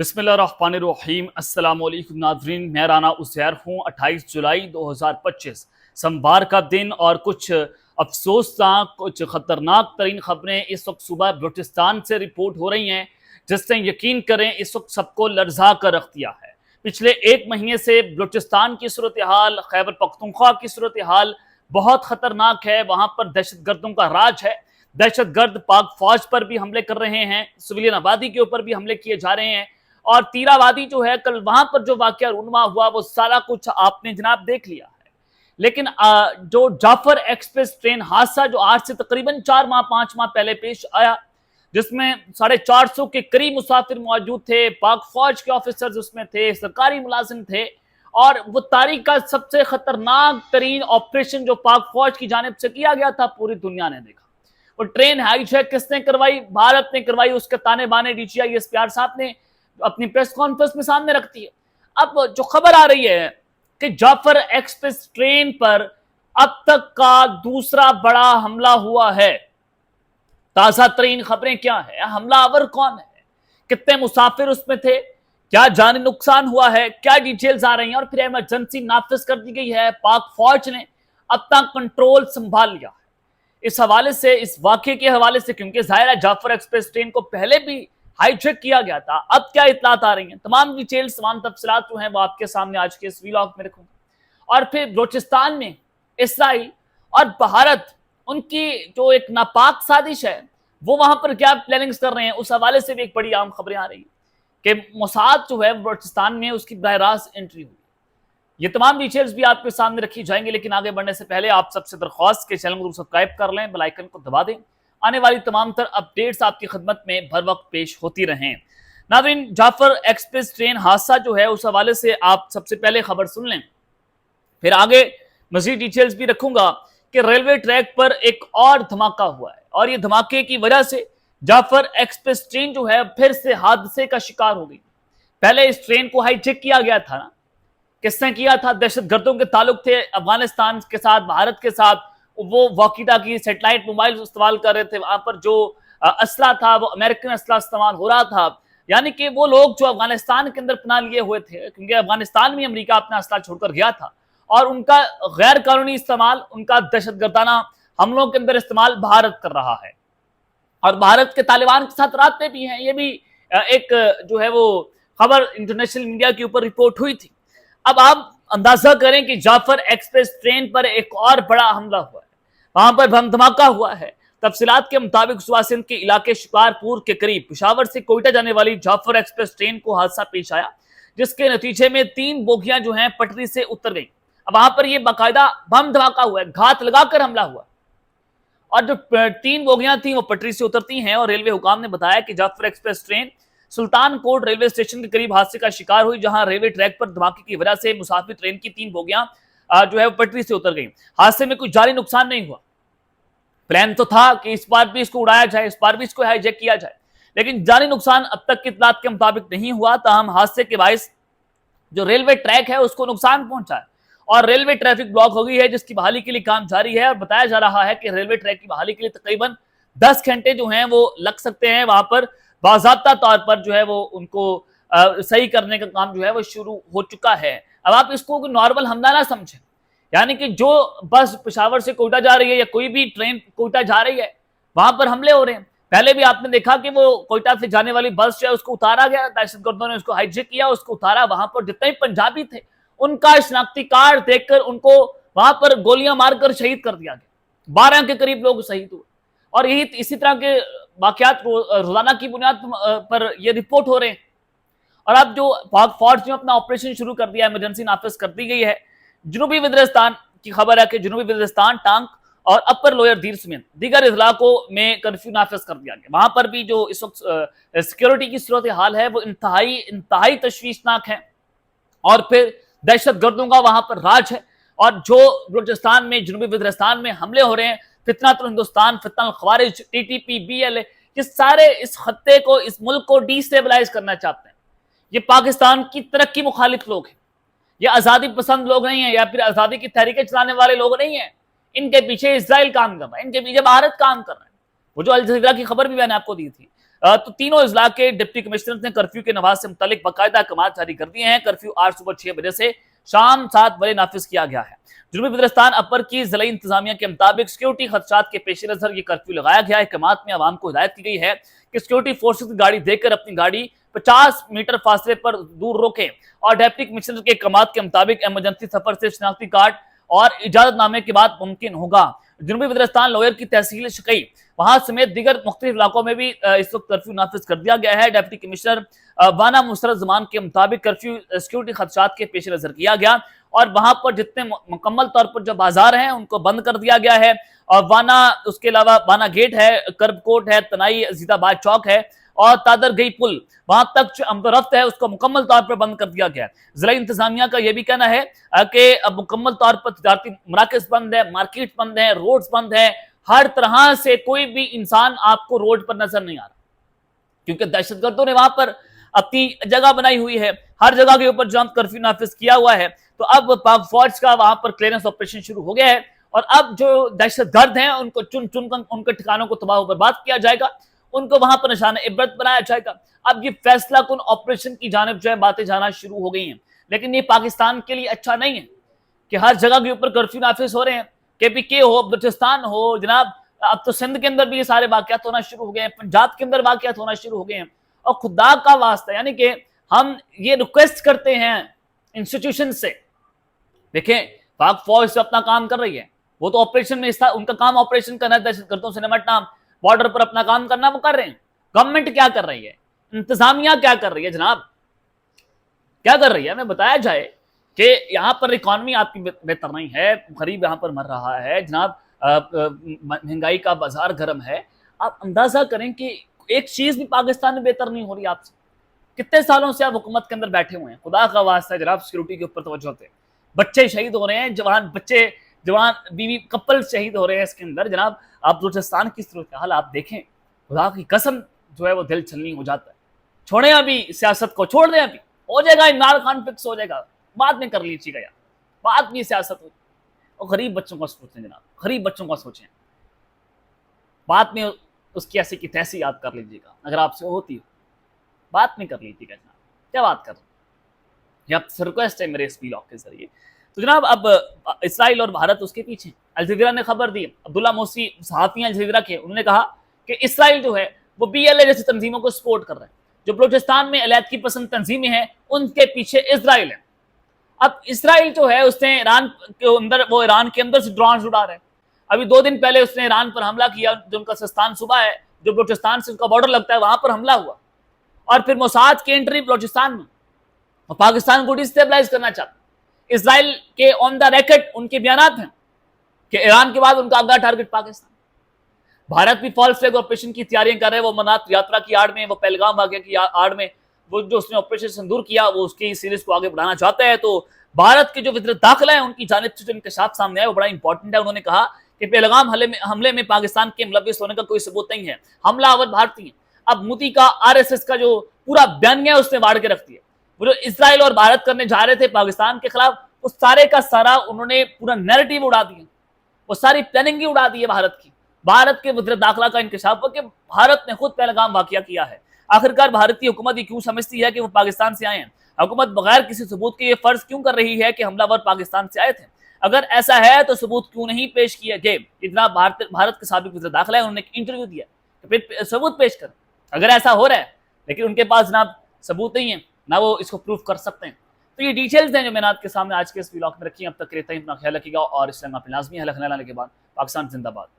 बिस्मिल्लाहिर्रहमानिर्रहीम। अस्सलाम वालेकुम नाज़रीन, मैं राना उज़ैर हूँ। 28 जुलाई 2025 सोमवार का दिन और कुछ अफसोसनाक, कुछ ख़तरनाक तरीन ख़बरें इस वक्त सुबह बलूचिस्तान से रिपोर्ट हो रही हैं, जिससे यकीन करें इस वक्त सबको लर्ज़ा कर रख दिया है। पिछले एक महीने से बलूचिस्तान की सूरत हाल, खैबर पख्तूनख्वा की सूरत हाल बहुत ख़तरनाक है। वहाँ पर दहशत गर्दों का राज है। दहशत गर्द पाक फौज पर भी हमले कर रहे हैं, सिविलियन आबादी के ऊपर भी हमले किए जा रहे हैं। और तीराबादी जो है, कल वहां पर जो वाकया रूनुमा हुआ वो सारा कुछ आपने जनाब देख लिया है। लेकिन जो जाफर एक्सप्रेस ट्रेन हादसा जो आज से तकरीबन 4 माह 5 माह पहले पेश आया, जिसमें 450 के करीब मुसाफिर मौजूद थे, पाक फौज के ऑफिसर्स उसमें थे, सरकारी मुलाजिम थे, और वो तारीख का सबसे खतरनाक तरीन ऑपरेशन जो पाक फौज की जानिब से किया गया था, पूरी दुनिया ने देखा। वो ट्रेन हाईजैक किसने करवाई? भारत ने करवाई। उसके ताने बाने DGI SPR साहब ने अपनी प्रेस कॉन्फ्रेंस में सामने रखती है। अब जो खबर आ रही है कि जाफर एक्सप्रेस ट्रेन पर अब तक का दूसरा बड़ा हमला हुआ है। ताजा तरीन खबरें क्या है? हमलावर कौन है? कितने मुसाफिर उसमें थे? क्या जानी नुकसान हुआ है? क्या डिटेल्स आ रही हैं? और फिर इमरजेंसी नाफिज कर दी गई है। पाक फौज ने अब तक कंट्रोल संभाल लिया है। इस हवाले से, इस वाकये के हवाले से, क्योंकि जाहिर है जाफर एक्सप्रेस ट्रेन को पहले भी हाईजैक किया गया था, अब क्या इतलात आ रही हैं, तमाम डिटेल्स, तमाम तफसीलात जो हैं वो आपके सामने आज के इस व्लॉग में रखूंगा। और फिर बलूचिस्तान में इसराइल और भारत, उनकी जो एक नापाक साजिश है, वो वहां पर क्या प्लानिंग्स कर रहे हैं, उस हवाले से भी एक बड़ी आम खबरें आ रही हैं कि मोसाद जो है बलूचिस्तान में उसकी बराह रास्त एंट्री हुई। ये तमाम डिटेल्स भी आपके सामने रखी जाएंगे, लेकिन आगे बढ़ने से पहले आप सबसे दरख्वास्त के चैनल को सब्सक्राइब कर लें, बेल आइकन को दबा दें। आने वाली तमाम तर अपडेट्स आपकी खिदमत में भर वक्त पेश होती रहें। नाज़रीन, जाफर एक्सप्रेस ट्रेन हादसा जो है उस हवाले से आप सबसे पहले खबर सुन लें, फिर आगे मजीद डिटेल्स भी रखूंगा कि रेलवे ट्रैक पर एक और धमाका हुआ है, और ये धमाके की वजह से जाफर एक्सप्रेस ट्रेन जो है फिर से हादसे का शिकार हो गई। पहले इस ट्रेन को हाईजैक किया गया था ना, किसने किया था? दहशत गर्दों के ताल्लुक थे अफगानिस्तान के साथ, भारत के साथ। वो वॉकीटा की सैटेलाइट मोबाइल इस्तेमाल कर रहे थे। वहां पर जो असला था वो अमेरिकन असला इस्तेमाल हो रहा था। यानी कि वो लोग जो अफगानिस्तान के अंदर पनाह लिए हुए थे, क्योंकि अफगानिस्तान में अमेरिका अपना असला छोड़कर गया था, और उनका गैर कानूनी इस्तेमाल, उनका दहशत गर्दाना हमलों के अंदर इस्तेमाल भारत कर रहा है। और भारत के तालिबान के साथ रास्ते भी हैं। ये भी एक जो है वो खबर इंटरनेशनल मीडिया के ऊपर रिपोर्ट हुई थी। अब आप अंदाजा करें कि जाफर एक्सप्रेस ट्रेन पर एक और बड़ा हमला हुआ है, वहां पर बम धमाका हुआ है। तफसीलात के मुताबिक सुबह सिंध के इलाके शिकारपुर के करीब पेशावर से कोयटा जाने वाली जाफर एक्सप्रेस ट्रेन को हादसा पेश आया, जिसके नतीजे में 3 बोगियां जो हैं पटरी से उतर गई। अब वहां पर यह बाकायदा बम धमाका हुआ है, घात लगाकर हमला हुआ, और जो 3 बोगियां थी वो पटरी से उतरती हैं। और रेलवे हुकाम ने बताया कि जाफर एक्सप्रेस ट्रेन सुल्तान कोट रेलवे स्टेशन के करीब हादसे का शिकार हुई, जहां रेलवे ट्रैक पर धमाके की वजह से मुसाफिर ट्रेन की 3 बोगियां जो है पटरी से उतर गई। हादसे में कोई जानी नुकसान नहीं हुआ। प्लान तो था कि इस बार भी इसको उड़ाया जाए, इस बार भी इसको हाईजैक किया जाए, लेकिन जानी नुकसान अब तक की इत्तलात के मुताबिक नहीं हुआ। ताहम हादसे के बायस जो रेलवे ट्रैक है उसको नुकसान पहुंचा है, और रेलवे ट्रैफिक ब्लॉक हो गई है, जिसकी बहाली के लिए काम जारी है। और बताया जा रहा है कि रेलवे ट्रैक की बहाली के लिए तकरीबन 10 घंटे जो हैं वो लग सकते हैं। वहां पर बाज़ाब्ता तौर पर जो है वो उनको सही करने का काम जो है वो शुरू हो चुका है। अब आप इसको नॉर्मल हमला ना समझें, यानी कि जो बस पेशावर से कोयटा जा रही है या कोई भी ट्रेन कोयटा जा रही है, वहां पर हमले हो रहे हैं। पहले भी आपने देखा कि वो कोयटा से जाने वाली बस जो है उसको उतारा गया, दहशतगर्दों ने उसको हाईजैक किया, उसको उतारा। वहां पर जितने भी पंजाबी थे उनका शनाख्ती कार्ड देखकर उनको वहां पर गोलियां मारकर शहीद कर दिया गया। 12 के करीब लोग शहीद हुए, और यही इसी तरह के वाकयात रोजाना की बुनियाद पर ये रिपोर्ट हो रहे हैं। और अब जो पाक फौज ने अपना ऑपरेशन शुरू कर दिया, इमरजेंसी नाफिज कर दी गई है। जनूबी वज़ीरिस्तान की खबर है कि जनूबी वज़ीरिस्तान, टांग और अपर लोअर दीर समेत दीगर इलाकों में कर्फ्यू नाफिज कर दिया गया। वहां पर भी जो इस वक्त सिक्योरिटी की सूरत हाल है वो इंतहाई तशवीशनाक है, और फिर दहशत गर्दों का वहां पर राज है। और जो बलूचिस्तान में, जनूबी वज़ीरिस्तान में हमले हो रहे हैं, फितनातुल हिंदुस्तान, फितनल खवारिज, TTP, BLA, ये सारे इस खत्ते को, इस मुल्क को डिस्टेबलाइज करना चाहते हैं। ये पाकिस्तान की तरक्की मुखालिफ लोग हैं, ये आज़ादी पसंद लोग नहीं है, या फिर आज़ादी की तहरीकें चलाने वाले लोग नहीं है। इनके पीछे इजराइल काम कर रहा है, इनके पीछे भारत काम कर रहा है। वो जो अल जज़ीरा की खबर भी मैंने आपको दी थी, تو تینوں اضلاع کے ڈپٹی کمشنر نے کرفیو کے نفاذ سے متعلق باقاعدہ احکامات جاری کر دیے ہیں. کرفیو آج صبح 6 بجے سے شام 7 بجے نافذ کیا گیا ہے. جنوبی وزیرستان اپر کی ضلعی انتظامیہ کے مطابق سیکیورٹی خدشات کے پیش نظر یہ کرفیو لگایا گیا ہے. احکامات میں عوام کو ہدایت کی گئی ہے کہ سیکیورٹی فورسز کی گاڑی دیکھ کر اپنی گاڑی 50 میٹر فاصلے پر دور روکیں اور ڈپٹی کمشنر کے احکامات کے مطابق ایمرجنسی سفر سے شناختی کارڈ اور اجازت نامے کے بعد ممکن ہوگا. جنوبی وزیرستان لوئر کی تحصیل شقی وہاں سمیت دیگر مختلف علاقوں میں بھی اس وقت کرفیو نافذ کر دیا گیا ہے. ڈپٹی کمشنر وانا مسرت زمان کے مطابق کرفیو سیکیورٹی خدشات کے پیش نظر کیا گیا اور وہاں پر جتنے مکمل طور پر جو بازار ہیں ان کو بند کر دیا گیا ہے. اور وانا اس کے علاوہ وانا گیٹ ہے, کرب کوٹ ہے, تنائی عزیز آباد چوک ہے اور تادر گئی پل وہاں تک جو آمد و رفت ہے اس کو مکمل طور پر بند کر دیا گیا ہے. ضلعی انتظامیہ کا یہ بھی کہنا ہے کہ اب مکمل طور پر تجارتی مراکز بند ہے, مارکیٹ بند ہے, روڈز بند ہے. ہر طرح سے کوئی بھی انسان آپ کو روڈ پر نظر نہیں آ رہا کیونکہ دہشت گردوں نے وہاں پر اپنی جگہ بنائی ہوئی ہے. ہر جگہ کے اوپر جو کرفیو نافذ کیا ہوا ہے تو اب پاک فوج کا وہاں پر کلیئرنس آپریشن شروع ہو گیا ہے اور اب جو دہشت گرد ہیں ان کو چن چن کر ان کے ٹھکانوں کو تباہ و برباد کیا جائے گا, ان کو وہاں پر نشانہ عبرت بنایا جائے گا. اب یہ فیصلہ کن آپریشن کی جانب جو ہے باتیں جانا شروع ہو گئی ہیں, لیکن یہ پاکستان کے لیے اچھا نہیں ہے کہ ہر جگہ کے اوپر کرفیو نافذ ہو رہے ہیں. KPK ہو, بلوچستان ہو, جناب اب تو سندھ کے اندر بھی یہ سارے واقعات ہونا شروع ہو گئے ہیں, پنجاب کے اندر واقعات ہونا شروع ہو گئے ہیں. اور خدا کا واسطہ یعنی کہ ہم یہ ریکویسٹ کرتے ہیں انسٹیٹیوشن سے, دیکھیں پاک فوج سے اپنا کام کر رہی ہے, وہ تو آپریشن میں ان کا کام آپریشن کرنا ہے, دہشت گردوں سے نمٹنا, بارڈر پر اپنا کام کرنا وہ کر رہے ہیں. گورنمنٹ کیا کر رہی ہے, انتظامیہ کیا کر رہی ہے, جناب کیا کر رہی ہے؟ ہمیں بتایا جائے کہ یہاں پر اکانومی آپ کی بہتر نہیں ہے, غریب یہاں پر مر رہا ہے جناب, مہنگائی کا بازار گرم ہے. آپ اندازہ کریں کہ ایک چیز بھی پاکستان میں بہتر نہیں ہو رہی. آپ سے کتنے سالوں سے آپ حکومت کے اندر بیٹھے ہوئے ہیں, خدا کا واسطہ جناب سیکورٹی کے اوپر توجہ ہوتے ہیں. بچے شہید ہو رہے ہیں, جوان بچے, جوان بیوی کپل شہید ہو رہے ہیں اس کے اندر. جناب آپ بلوچستان کی صورتحال آپ دیکھیں, خدا کی قسم جو ہے وہ دل چھلنی ہو جاتا ہے. چھوڑیں ابھی سیاست کو, چھوڑ دیں, ابھی ہو جائے گا عمران خان فکس ہو جائے گا, بعد میں کر لیجیے گا یار, بعد میں سیاست ہو. اور غریب بچوں کا سوچیں جناب, غریب بچوں کا سوچیں, بعد میں اس کی ایسی کی تیسی یاد کر لیجیے گا اگر آپ سے ہوتی ہو, بات نہیں کر لیجیے گا. جناب کیا بات کر رہے ہیں, یہ آپ سے ریکویسٹ ہے میرے اس ویلاگ کے ذریعے. تو جناب اب اسرائیل اور بھارت اس کے پیچھے. الجزیرہ نے خبر دی, عبداللہ موسی صحافی ہیں الجزیرہ کے, انہوں نے کہا کہ اسرائیل جو ہے وہ BLA جیسی تنظیموں کو سپورٹ کر رہا ہے. جو بلوچستان میں علیحدگی پسند تنظیمیں ہیں ان کے پیچھے اسرائیل ہے. اب اسرائیل جو ہے اس نے ایران کے اندر, وہ ایران کے اندر سے ڈرونز اڑا رہے ہیں. ابھی 2 دن پہلے اس نے ایران پر حملہ کیا, جو ان کا سستان صوبہ ہے, جو بلوچستان سے ان کا بارڈر لگتا ہے, وہاں پر حملہ ہوا. اور پھر موساد کی انٹری بلوچستان میں, اور پاکستان کو ڈیسٹیبلائز کرنا چاہتا. اسرائیل کے آن دا ریکارڈ ان کے بیانات ہیں کہ ایران کے بعد ان کا اگلا ٹارگٹ پاکستان. بھارت بھی فالس فلیگ آپریشن کی تیاریاں کر رہے ہیں. وہ امرناتھ یاترا کی آڑ میں, وہ پہلگام واقعہ کی آڑ میں, وہ جو اس نے آپریشن سندور کیا, وہ اس کی سیریز کو آگے بڑھانا چاہتا ہے. تو بھارت کے جو وزیر داخلہ ہیں ان کی جانب سے جو انکشاف سامنے آیا وہ بڑا امپورٹنٹ ہے. انہوں نے کہا کہ پہلگام حملے میں پاکستان کے ملوث ہونے کا کوئی ثبوت نہیں ہے, حملہ آور بھارتی ہیں. اب مودی کا RSS کا جو پورا بیانیہ اس نے واڑ کے رکھ دیا. وہ جو اسرائیل اور بھارت کرنے جا رہے تھے پاکستان کے خلاف, اس سارے کا سارا انہوں نے پورا نیریٹیو اڑا دیا, وہ ساری پلاننگ ہی اڑا دی ہے بھارت کی. بھارت کے وزیر داخلہ کا انکشاف ہوا کہ بھارت نے خود پہلگام واقعہ کیا ہے. آخرکار بھارتی حکومت یہ کیوں سمجھتی ہے کہ وہ پاکستان سے آئے ہیں؟ حکومت بغیر کسی ثبوت کے یہ فرض کیوں کر رہی ہے کہ حملہ ور پاکستان سے آئے تھے؟ اگر ایسا ہے تو ثبوت کیوں نہیں پیش کیا گئے؟ اتنا بھارت کے سابق وزیر داخلہ ہے, انہوں نے ایک انٹرویو دیا کہ پھر ثبوت پیش کریں اگر ایسا ہو رہا ہے, لیکن ان کے پاس جناب ثبوت نہیں ہے, نہ وہ اس کو پروف کر سکتے ہیں. تو یہ ڈیٹیلز ہیں جو میں نے آپ کے سامنے آج کے اس ویلاگ میں رکھی ہیں. اب تک کے لیے اپنا خیال رکھیے گا, اور اس میں اپنے لازمی حل لانے کے بعد پاکستان زندہ باد.